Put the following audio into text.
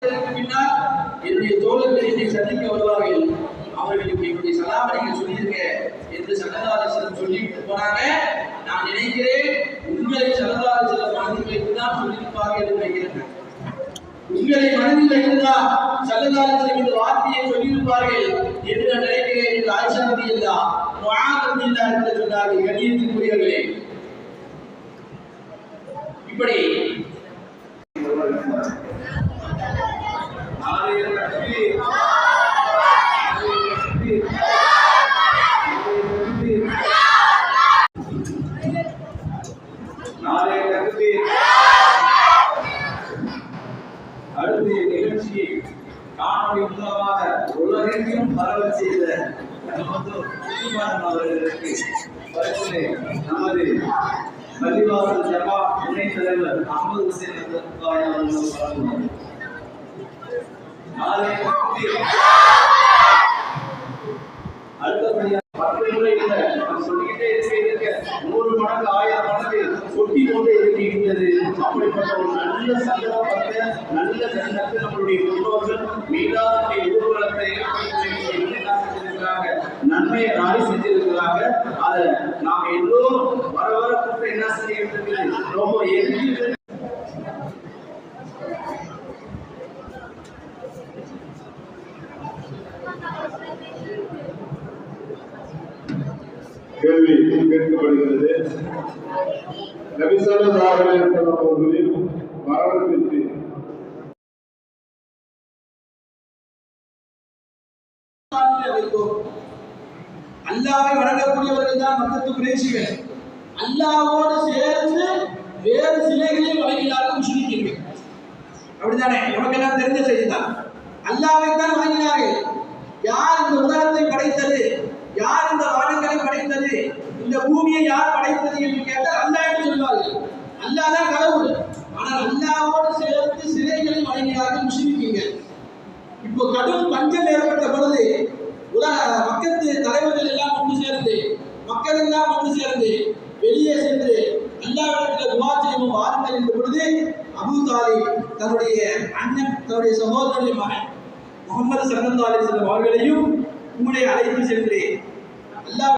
பின்னால் என்னுடைய தோழர்கள் என்னை சந்திக்க வருவார்கள், அவர்களுக்கு என்னுடைய சலாமை நீங்கள் சொல்லியிருக்க என்று ஸல்லல்லாஹு அலைஹி வஸல்லம் சொல்லிட்டு போனாங்க. நான் நினைக்கிறேன் உங்களை ஸல்லல்லாஹு அலைஹி வஸல்லம் மனதில் வைத்துதான் சொல்லியிருப்பார்கள் என்று நினைக்கிறேன். உங்களை மனதில் வைத்துதான் ஸல்லல்லாஹு அலைஹி வஸல்லம் இந்த வார்த்தையை சொல்லியிருப்பார்கள் என்று நான் நினைக்கிறேன் என்று ஆயிஷா ரலியல்லாஹு முஆத் ரலியல்லாஹு என்று சொன்னார்கள். கண்ணியத்திற்குரியவர்களே, இப்படி அடுத்த நிகழ்ச்சியை காணொலி மூலமாக உலகெங்கும் பரவ செய்த அவர்களுக்கு நமது பள்ளிவாசல் ஜமா துணைத் தலைவர் அஹமது ஹுசைன் அடுத்தபடியாக 10 முறை இல்லை சொல்லிக்கிட்டே இருக்க 100 மடங்கு 1000 மடங்கு சொட்டி கொண்டே இருக்கின்றது. அப்படிப்பட்ட ஒரு நல்ல சந்தர்ப்பத்தை நல்ல ஜன்னத்தை நம்மளுடைய முன்னோர்கள் மீதானுடைய ஊர்வலத்தை செஞ்சிருக்கிறாங்க, நன்மையை நாடி செஞ்சிருக்கிறாங்க. அதை நாம் எல்லோரும் வர வர கூட்ட என்ன செய்ய ரொம்ப எதிர்த்து கேள்வி கேட்கப்படுகிறது. நபி ஸல்லல்லாஹு அலைஹி வஸல்லம் அவர்களின் மரணத்திற்கு அல்லாஹ்வை வணங்கக்கூடியவர்கள் தான் மக்கத்து குறைஷிகள். அல்லாஹ்வோடு சேர்ந்து வேறு சிலைகளை வணங்கினார்கள் முஸ்லிம்கள். அப்படித்தானே? நமக்கெல்லாம் தெரிஞ்ச செய்திதான். அல்லாஹ்வை தான் வணங்கினார்கள். யார் இந்த உலகத்தை படைத்தது, யார் இந்த வானங்களை படைத்தது, இந்த பூமியை யார் படைத்தது என்று கேட்டால் அல்லாஹ் என்று சொல்வார்கள். அல்லாஹ் தான் கடவுள். ஆனால் அல்லாஹ்வோடு சேர்த்து சிலைகளை வணங்கினார்கள் முஸ்லிம்கள். இப்போ கடும் பஞ்சம் ஏற்பட்ட பொழுது மக்கத்து தலைவர்கள் எல்லாம் ஒன்று சேர்ந்து, மக்கள் எல்லாம் ஒன்று சேர்ந்து வெளியே சென்று அல்லாஹ்விடத்தில் துஆ செய்வோம் வாருங்கள் என்ற பொழுது அபூ தாலிப் தன்னுடைய அண்ணன், தன்னுடைய சகோதரனுடைய மகன் முஹம்மது ஸல்லல்லாஹு அலைஹி வஸல்லம் அவர்களையும் கூட அழைத்து சென்று அல்லாஹ்